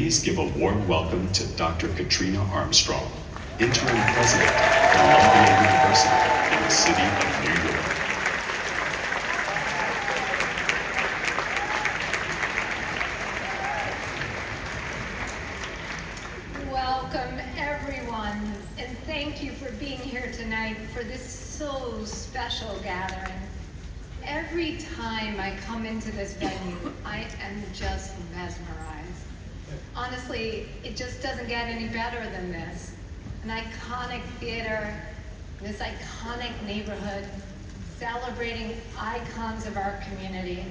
Please give a warm welcome to Dr. Katrina Armstrong, Interim President of Columbia University in the city of New York. Welcome, everyone, and thank you for being here tonight for this so special gathering. Every time I come into this venue, I am just mesmerized. Honestly, it just doesn't get any better than this. An iconic theater, this iconic neighborhood, celebrating icons of our community,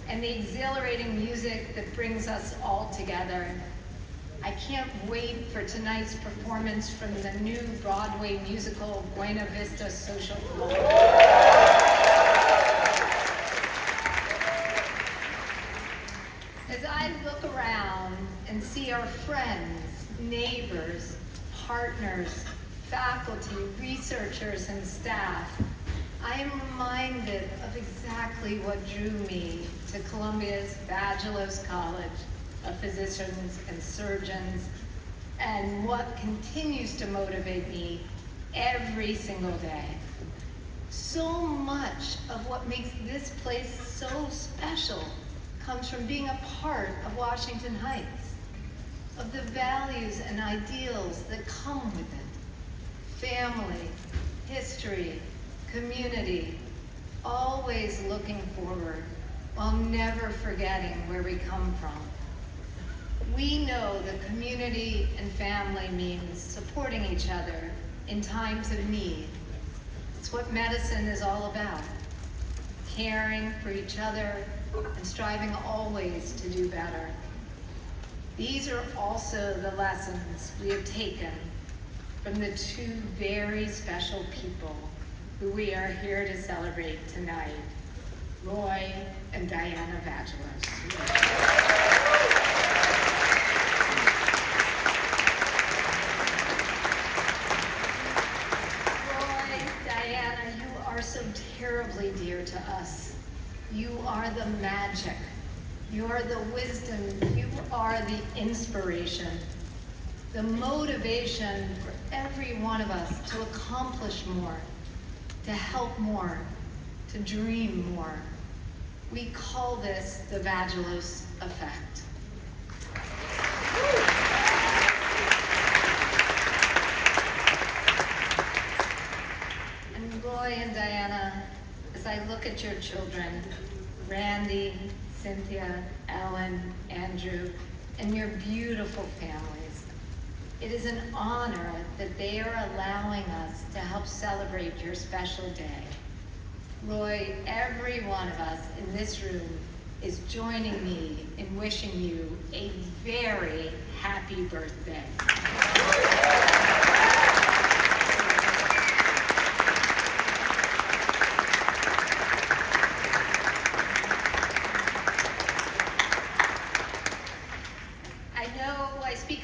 and the exhilarating music that brings us all together. I can't wait for tonight's performance from the new Broadway musical, Buena Vista Social Club. As I look around and see our friends, neighbors, partners, faculty, researchers, and staff, I am reminded of exactly what drew me to Columbia's Vagelos College of Physicians and Surgeons, and what continues to motivate me every single day. So much of what makes this place so special comes from being a part of Washington Heights, of the values and ideals that come with it. Family, history, community, always looking forward while never forgetting where we come from. We know that community and family means supporting each other in times of need. It's what medicine is all about. Caring for each other and striving always to do better. These are also the lessons we have taken from the two very special people who we are here to celebrate tonight, Roy and Diana Vagelos. So terribly dear to us. You are the magic. You are the wisdom. You are the inspiration. The motivation for every one of us to accomplish more, to help more, to dream more. We call this the Vagelos effect. Roy and Diana, as I look at your children, Randy, Cynthia, Ellen, Andrew, and your beautiful families, it is an honor that they are allowing us to help celebrate your special day. Roy, every one of us in this room is joining me in wishing you a very happy birthday.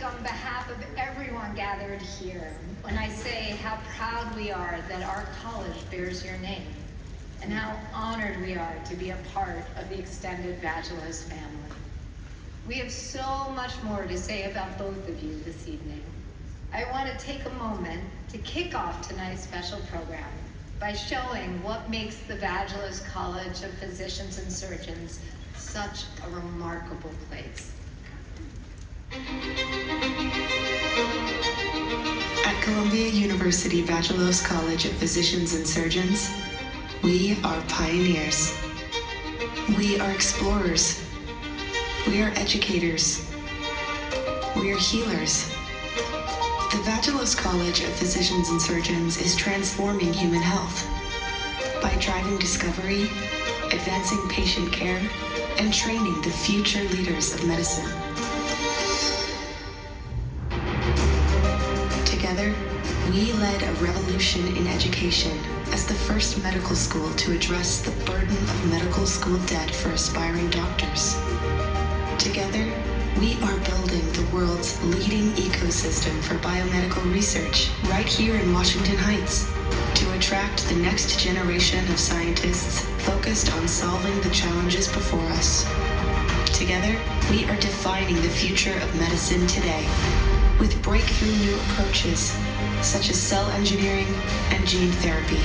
On behalf of everyone gathered here, when I say how proud we are that our college bears your name, and how honored we are to be a part of the extended Vagelos family. We have so much more to say about both of you this evening. I want to take a moment to kick off tonight's special program by showing what makes the Vagelos College of Physicians and Surgeons such a remarkable place. At Columbia University Vagelos College of Physicians and Surgeons, we are pioneers. We are explorers. We are educators. We are healers. The Vagelos College of Physicians and Surgeons is transforming human health by driving discovery, advancing patient care, and training the future leaders of medicine. Together, we led a revolution in education as the first medical school to address the burden of medical school debt for aspiring doctors. Together, we are building the world's leading ecosystem for biomedical research right here in Washington Heights to attract the next generation of scientists focused on solving the challenges before us. Together, we are defining the future of medicine today with breakthrough new approaches such as cell engineering and gene therapy.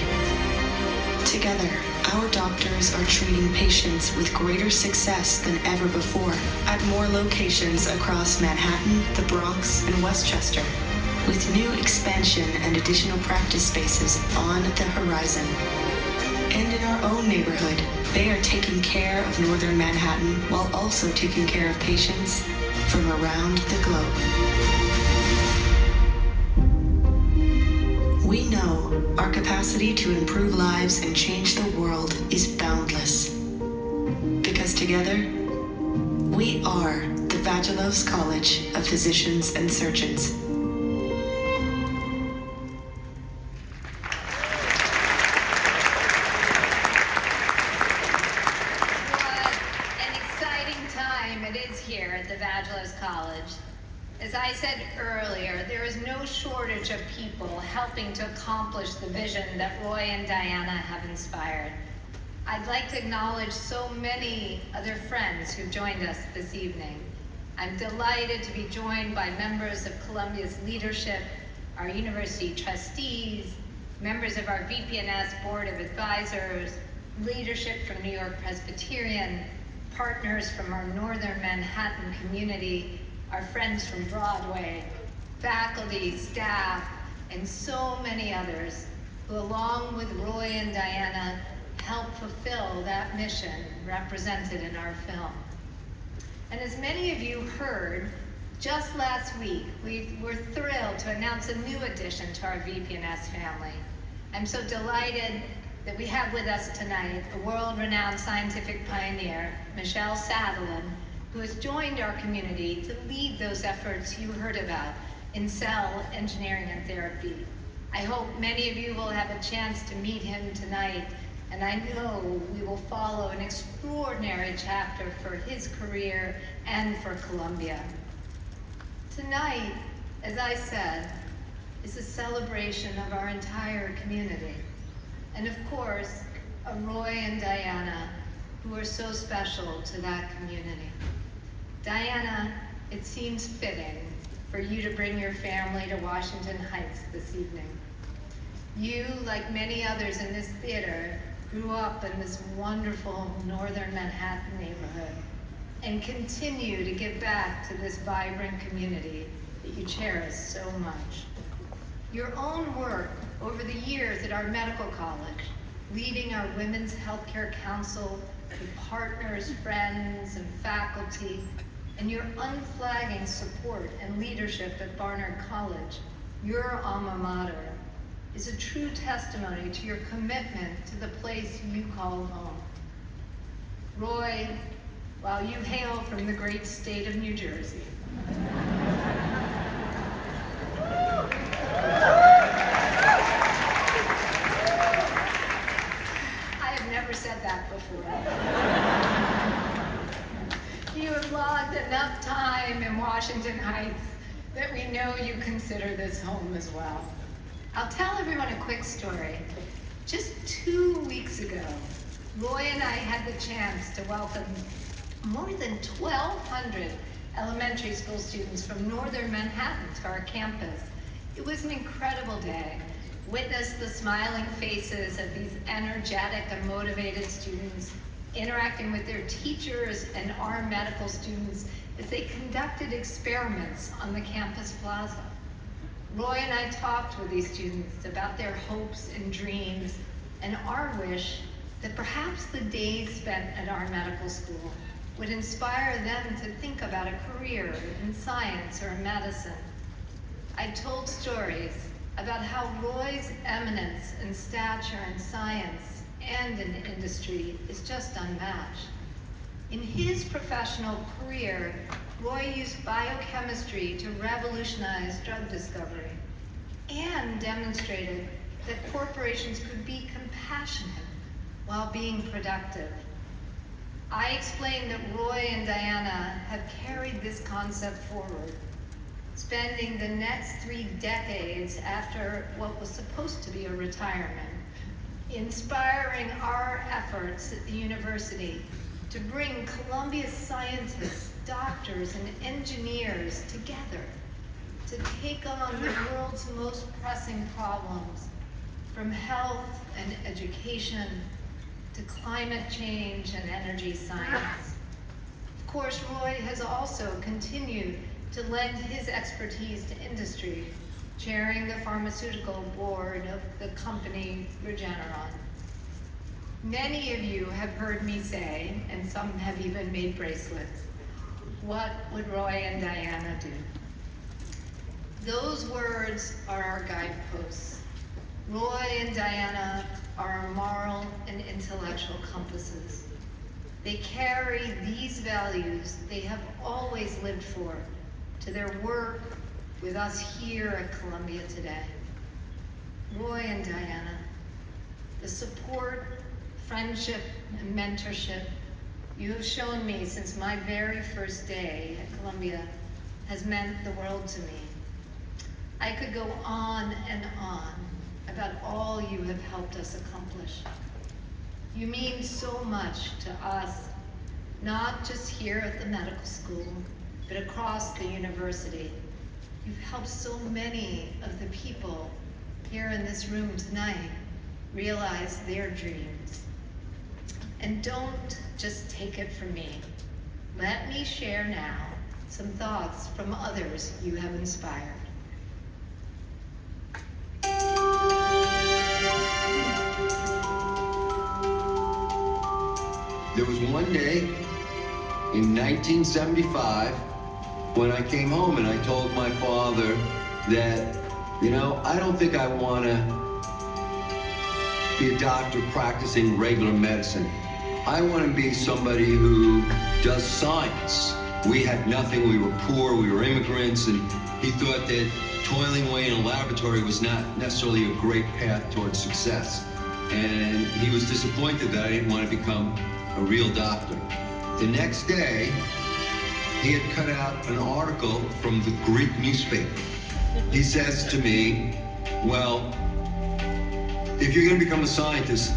Together, our doctors are treating patients with greater success than ever before at more locations across Manhattan, the Bronx, and Westchester, with new expansion and additional practice spaces on the horizon. And in our own neighborhood, they are taking care of northern Manhattan while also taking care of patients from around the globe. We know our capacity to improve lives and change the world is boundless. Because together, we are the Vagelos College of Physicians and Surgeons. Vagelos College. As I said earlier, there is no shortage of people helping to accomplish the vision that Roy and Diana have inspired. I'd like to acknowledge so many other friends who've joined us this evening. I'm delighted to be joined by members of Columbia's leadership, our university trustees, members of our VP&S Board of Advisors, leadership from New York Presbyterian, partners from our northern Manhattan community, our friends from Broadway, faculty, staff, and so many others who, along with Roy and Diana, help fulfill that mission represented in our film. And as many of you heard, just last week, we were thrilled to announce a new addition to our VP&S family. I'm so delighted that we have with us tonight a world-renowned scientific pioneer, Michelle Sutherland, who has joined our community to lead those efforts you heard about in cell engineering and therapy. I hope many of you will have a chance to meet him tonight, and I know we will follow an extraordinary chapter for his career and for Columbia. Tonight, as I said, is a celebration of our entire community. And of course, of Roy and Diana, who are so special to that community. Diana, it seems fitting for you to bring your family to Washington Heights this evening. You, like many others in this theater, grew up in this wonderful northern Manhattan neighborhood and continue to give back to this vibrant community that you cherish so much. Your own work over the years at our medical college, leading our Women's Healthcare Council with partners, friends, and faculty, and your unflagging support and leadership at Barnard College, your alma mater, is a true testimony to your commitment to the place you call home. Roy, while you hail from the great state of New Jersey, said that before. You have logged enough time in Washington Heights that we know you consider this home as well. I'll tell everyone a quick story. Just 2 weeks ago, Roy and I had the chance to welcome more than 1,200 elementary school students from northern Manhattan to our campus. It was an incredible day. Witness the smiling faces of these energetic and motivated students interacting with their teachers and our medical students as they conducted experiments on the campus plaza. Roy and I talked with these students about their hopes and dreams and our wish that perhaps the days spent at our medical school would inspire them to think about a career in science or medicine. I told stories about how Roy's eminence and stature in science and in industry is just unmatched. In his professional career, Roy used biochemistry to revolutionize drug discovery and demonstrated that corporations could be compassionate while being productive. I explained that Roy and Diana have carried this concept forward, spending the next 3 decades after what was supposed to be a retirement, inspiring our efforts at the university to bring Columbia's scientists, doctors, and engineers together to take on the world's most pressing problems, from health and education to climate change and energy science. Of course, Roy has also continued to lend his expertise to industry, chairing the pharmaceutical board of the company Regeneron. Many of you have heard me say, and some have even made bracelets, what would Roy and Diana do? Those words are our guideposts. Roy and Diana are our moral and intellectual compasses. They carry these values they have always lived for to their work with us here at Columbia today. Roy and Diana, the support, friendship, and mentorship you have shown me since my very first day at Columbia has meant the world to me. I could go on and on about all you have helped us accomplish. You mean so much to us, not just here at the medical school, but across the university. You've helped so many of the people here in this room tonight realize their dreams. And don't just take it from me. Let me share now some thoughts from others you have inspired. There was one day in 1975 when I came home and I told my father that, I don't think I want to be a doctor practicing regular medicine. I want to be somebody who does science. We had nothing, we were poor, we were immigrants, and he thought that toiling away in a laboratory was not necessarily a great path towards success. And he was disappointed that I didn't want to become a real doctor. The next day, he had cut out an article from the Greek newspaper. He says to me, well, if you're going to become a scientist,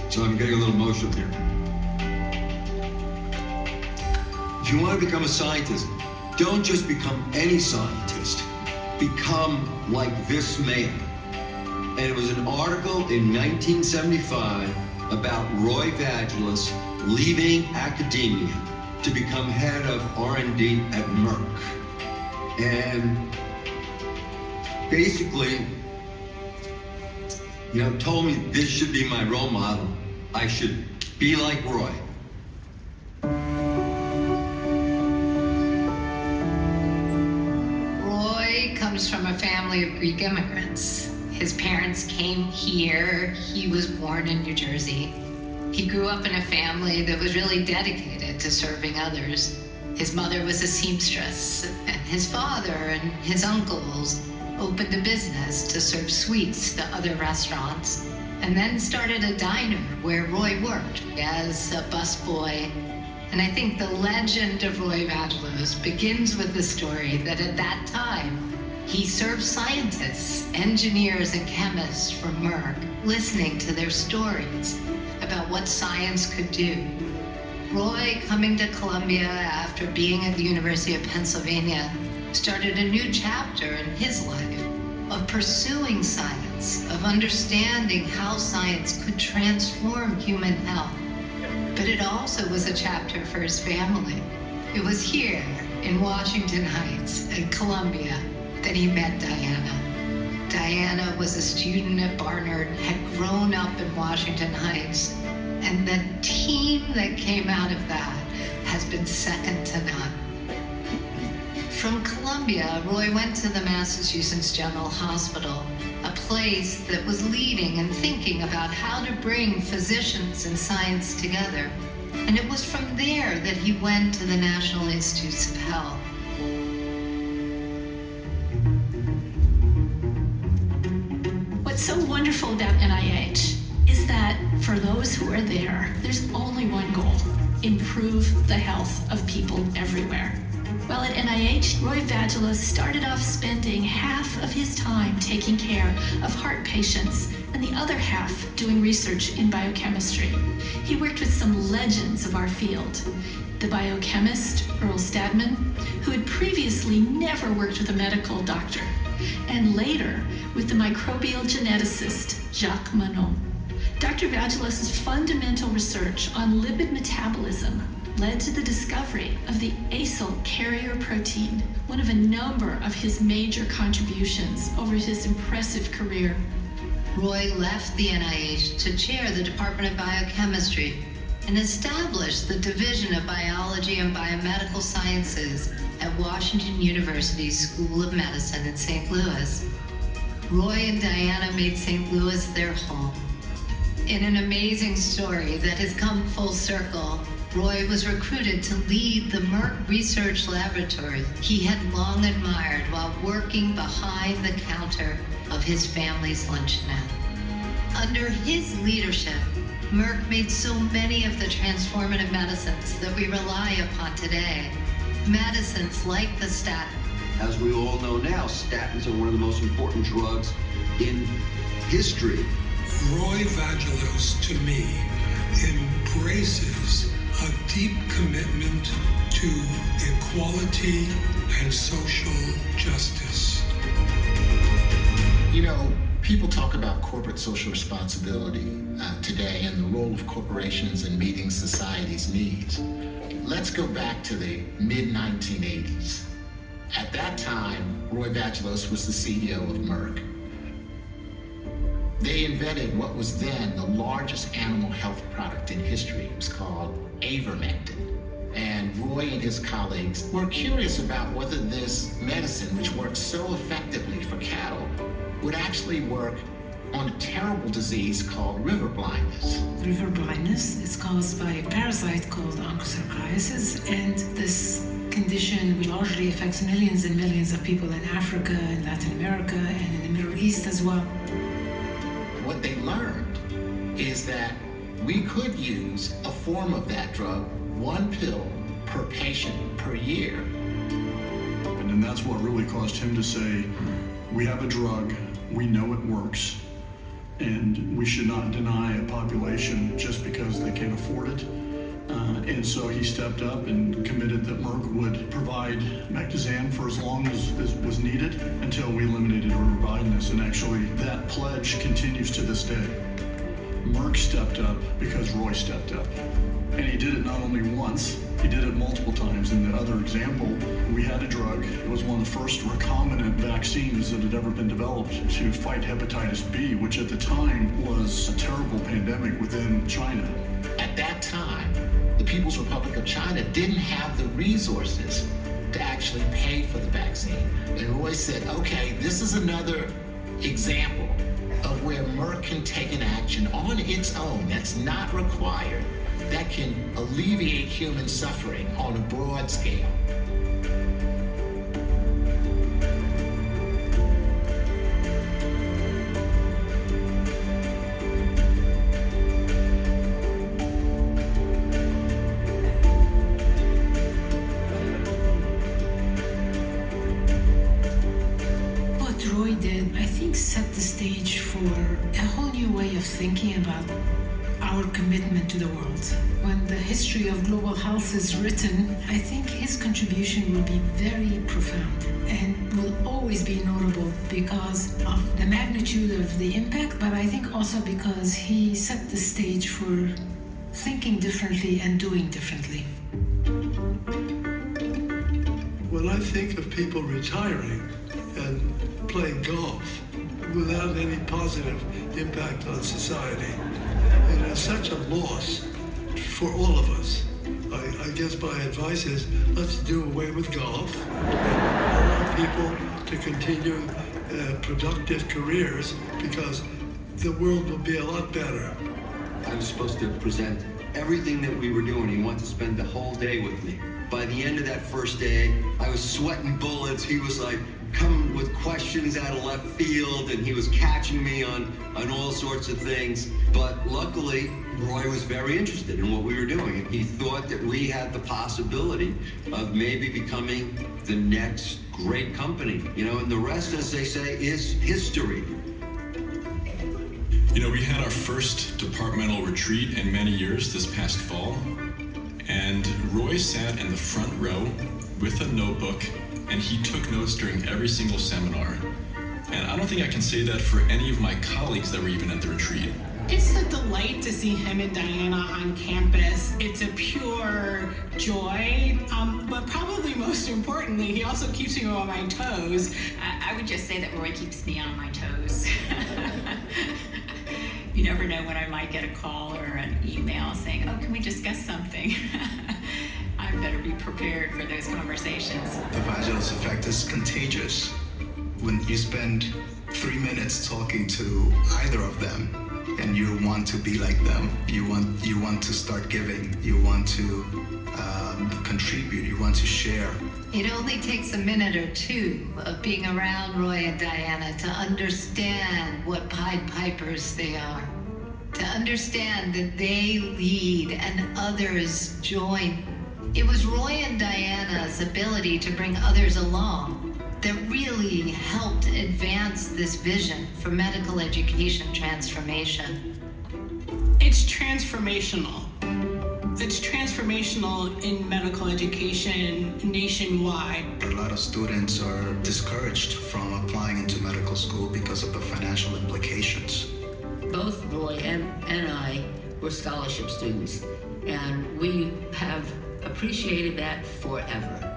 so I'm getting a little emotional here. If you want to become a scientist, don't just become any scientist. Become like this man. And it was an article in 1975 about Roy Vagelos leaving academia to become head of R&D at Merck. And basically, told me this should be my role model. I should be like Roy. Roy comes from a family of Greek immigrants. His parents came here. He was born in New Jersey. He grew up in a family that was really dedicated to serving others. His mother was a seamstress, and his father and his uncles opened a business to serve sweets to other restaurants, and then started a diner where Roy worked as a busboy. And I think the legend of Roy Vagelos begins with the story that at that time, he served scientists, engineers, and chemists from Merck, listening to their stories about what science could do. Roy, coming to Columbia after being at the University of Pennsylvania, started a new chapter in his life of pursuing science, of understanding how science could transform human health. But it also was a chapter for his family. It was here in Washington Heights at Columbia that he met Diana. Diana was a student at Barnard, had grown up in Washington Heights, and the team that came out of that has been second to none. From Columbia, Roy went to the Massachusetts General Hospital, a place that was leading and thinking about how to bring physicians and science together. And it was from there that he went to the National Institutes of Health. What's so wonderful about NIH is that for those who are there, there's only one goal: improve the health of people everywhere. While at NIH, Roy Vagelos started off spending half of his time taking care of heart patients and the other half doing research in biochemistry. He worked with some legends of our field. The biochemist, Earl Stadman, who had previously never worked with a medical doctor, and later with the microbial geneticist, Jacques Manon. Dr. Vagelos' fundamental research on lipid metabolism led to the discovery of the acyl carrier protein, one of a number of his major contributions over his impressive career. Roy left the NIH to chair the Department of Biochemistry and established the Division of Biology and Biomedical Sciences at Washington University's School of Medicine in St. Louis. Roy and Diana made St. Louis their home. In an amazing story that has come full circle, Roy was recruited to lead the Merck Research Laboratory he had long admired while working behind the counter of his family's luncheonette. Under his leadership, Merck made so many of the transformative medicines that we rely upon today. Medicines like the statin. As we all know now, statins are one of the most important drugs in history. Roy Vagelos, to me, embraces a deep commitment to equality and social justice. You know, people talk about corporate social responsibility today and the role of corporations in meeting society's needs. Let's go back to the mid-1980s. At that time, Roy Vagelos was the CEO of Merck. They invented what was then the largest animal health product in history. It was called avermectin. And Roy and his colleagues were curious about whether this medicine, which works so effectively for cattle, would actually work on a terrible disease called river blindness. River blindness is caused by a parasite called onchocerciasis, and this condition largely affects millions and millions of people in Africa, in Latin America, and in the Middle East as well. What they learned is that we could use a form of that drug, one pill per patient per year. And that's what really caused him to say, we have a drug, we know it works, and we should not deny a population just because they can't afford it. And so he stepped up and committed that Merck would provide Mectizan for as long as was needed until we eliminated river blindness. And actually, that pledge continues to this day. Merck stepped up because Roy stepped up. And he did it not only once, he did it multiple times. In the other example, we had a drug. It was one of the first recombinant vaccines that had ever been developed to fight hepatitis B, which at the time was a terrible pandemic within China. At that time, the People's Republic of China didn't have the resources to actually pay for the vaccine. And Roy said, okay, this is another example of where Merck can take an action on its own that's not required, that can alleviate human suffering on a broad scale. What Roy did, I think, set the stage for a whole new way of thinking about our commitment to the world. When the history of global health is written, I think his contribution will be very profound and will always be notable because of the magnitude of the impact, but I think also because he set the stage for thinking differently and doing differently. When I think of people retiring and playing golf without any positive impact on society, it is such a loss for all of us. I guess my advice is, let's do away with golf. Allow people to continue productive careers because the world will be a lot better. I was supposed to present everything that we were doing. He wanted to spend the whole day with me. By the end of that first day, I was sweating bullets. He was like come with questions out of left field, and he was catching me on all sorts of things. But luckily, Roy was very interested in what we were doing, and he thought that we had the possibility of maybe becoming the next great company, and the rest, as they say, is history. We had our first departmental retreat in many years this past fall, and Roy sat in the front row with a notebook, and he took notes during every single seminar. And I don't think I can say that for any of my colleagues that were even at the retreat. It's a delight to see him and Diana on campus. It's a pure joy, but probably most importantly, he also keeps me on my toes. I would just say that Roy keeps me on my toes. You never know when I might get a call or an email saying, oh, can we discuss something? I better be prepared for those conversations. The Vagelos effect is contagious. When you spend 3 minutes talking to either of them, and you want to be like them, you want to start giving, you want to contribute, you want to share. It only takes a minute or two of being around Roy and Diana to understand what Pied Pipers they are. To understand that they lead and others join. It was Roy and Diana's ability to bring others along that really helped advance this vision for medical education transformation. It's transformational. It's transformational in medical education nationwide. A lot of students are discouraged from applying into medical school because of the financial implications. Both Roy and I were scholarship students, and we have appreciated that forever.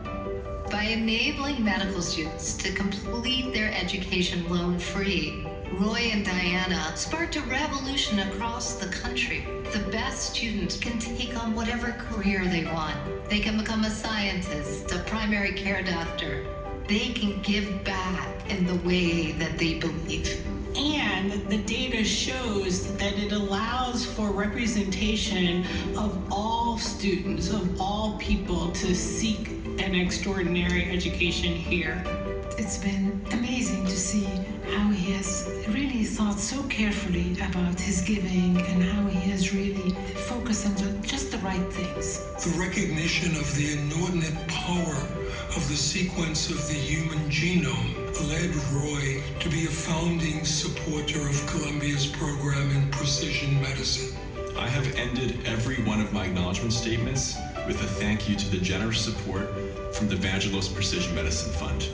By enabling medical students to complete their education loan-free, Roy and Diana sparked a revolution across the country. The best students can take on whatever career they want. They can become a scientist, a primary care doctor. They can give back in the way that they believe. And the data shows that it allows for representation of all students, of all people to seek an extraordinary education here. It's been amazing to see how he has really thought so carefully about his giving and how he has really focused on just the right things. The recognition of the inordinate power of the sequence of the human genome led Roy to be a founding supporter of Columbia's program in precision medicine. I have ended every one of my acknowledgement statements with a thank you to the generous support from the Vagelos Precision Medicine Fund.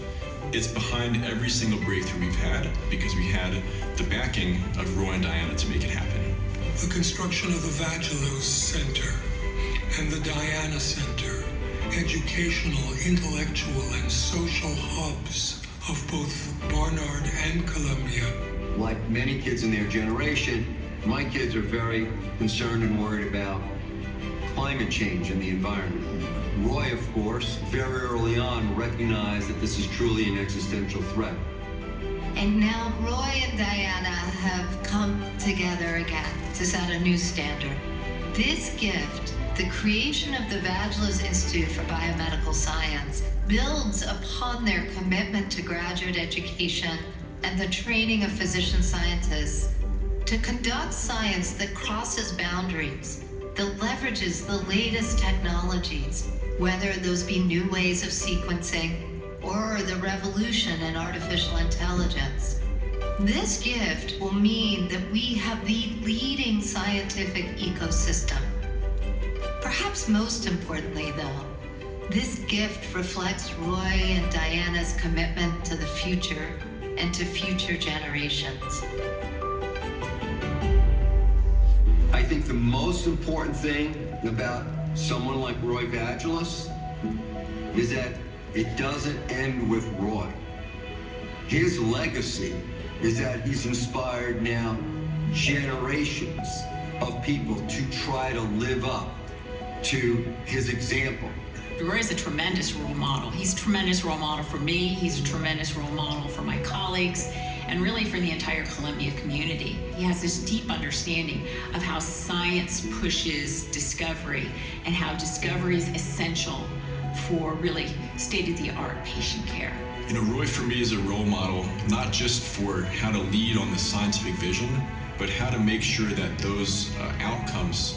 It's behind every single breakthrough we've had because we had the backing of Roy and Diana to make it happen. The construction of the Vagelos Center and the Diana Center, educational, intellectual, and social hubs of both Barnard and Columbia. Like many kids in their generation, my kids are very concerned and worried about climate change and the environment. Roy, of course, very early on recognized that this is truly an existential threat. And now Roy and Diana have come together again to set a new standard. This gift, the creation of the Vagelos Institute for Biomedical Science, builds upon their commitment to graduate education and the training of physician scientists to conduct science that crosses boundaries, that leverages the latest technologies, whether those be new ways of sequencing or the revolution in artificial intelligence. This gift will mean that we have the leading scientific ecosystem. Perhaps most importantly, though, this gift reflects Roy and Diana's commitment to the future and to future generations. I think the most important thing about someone like Roy Vagelos is that it doesn't end with Roy. His legacy is that he's inspired now generations of people to try to live up to his example. Roy's a tremendous role model. He's a tremendous role model for me. He's a tremendous role model for my colleagues and really for the entire Columbia community. He has this deep understanding of how science pushes discovery and how discovery is essential for really state-of-the-art patient care. You know, Roy for me is a role model, not just for how to lead on the scientific vision, but how to make sure that those outcomes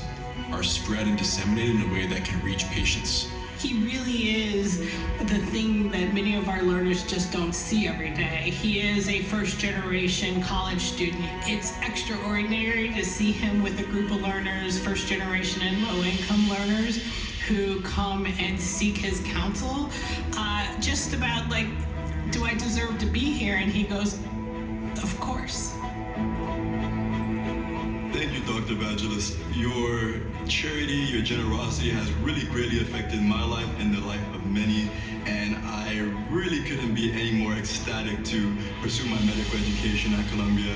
are spread and disseminated in a way that can reach patients. He really is the thing that many of our learners just don't see every day. He is a first-generation college student. It's extraordinary to see him with a group of learners, first-generation and low-income learners, who come and seek his counsel. Just about like, do I deserve to be here? And he goes, of course. Thank you, Dr. Vagelos. Your charity, your generosity has really greatly affected my life and the life of many, and I really couldn't be any more ecstatic to pursue my medical education at Columbia.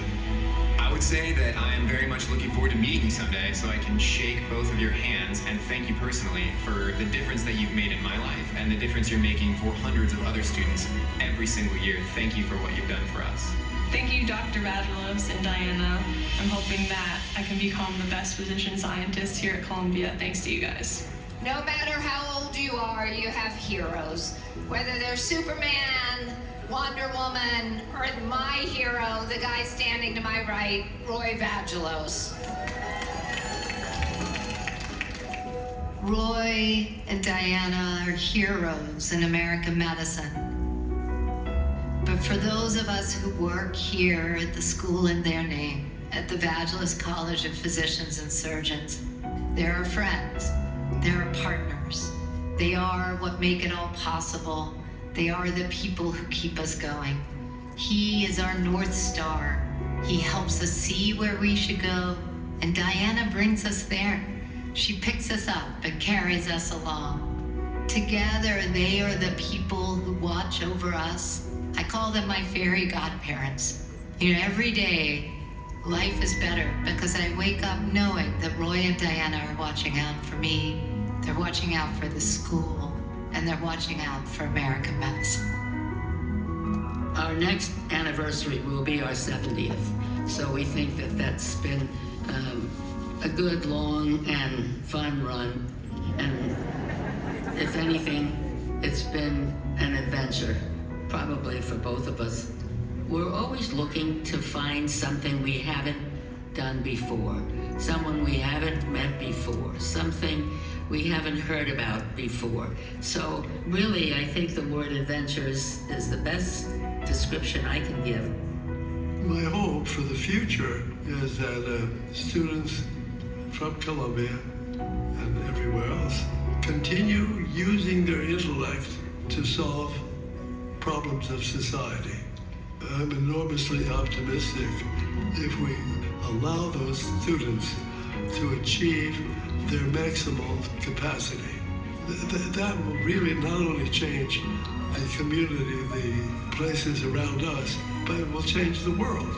I would say that I am very much looking forward to meeting you someday so I can shake both of your hands and thank you personally for the difference that you've made in my life and the difference you're making for hundreds of other students every single year. Thank you for what you've done for us. Thank you, Dr. Vagelos and Diana. I'm hoping that I can become the best physician scientist here at Columbia thanks to you guys. No matter how old you are, you have heroes. Whether they're Superman, Wonder Woman, or my hero, the guy standing to my right, Roy Vagelos. Roy and Diana are heroes in American medicine. But for those of us who work here at the school in their name, at the Vagelos College of Physicians and Surgeons, they're our friends, they're our partners. They are what make it all possible. They are the people who keep us going. He is our North Star. He helps us see where we should go, and Diana brings us there. She picks us up and carries us along. Together, they are the people who watch over us. I call them my fairy godparents. You know, every day, life is better because I wake up knowing that Roy and Diana are watching out for me. They're watching out for the school, and they're watching out for American medicine. Our next anniversary will be our 70th, so we think that that's been a good, long, and fun run, and if anything, it's been an adventure, probably for both of us. We're always looking to find something we haven't done before, someone we haven't met before, something we haven't heard about before. So really, I think the word adventure is the best description I can give. My hope for the future is that students from Columbia and everywhere else continue using their intellect to solve problems of society. I'm enormously optimistic if we allow those students to achieve their maximal capacity. That will really not only change the community, the places around us, but it will change the world.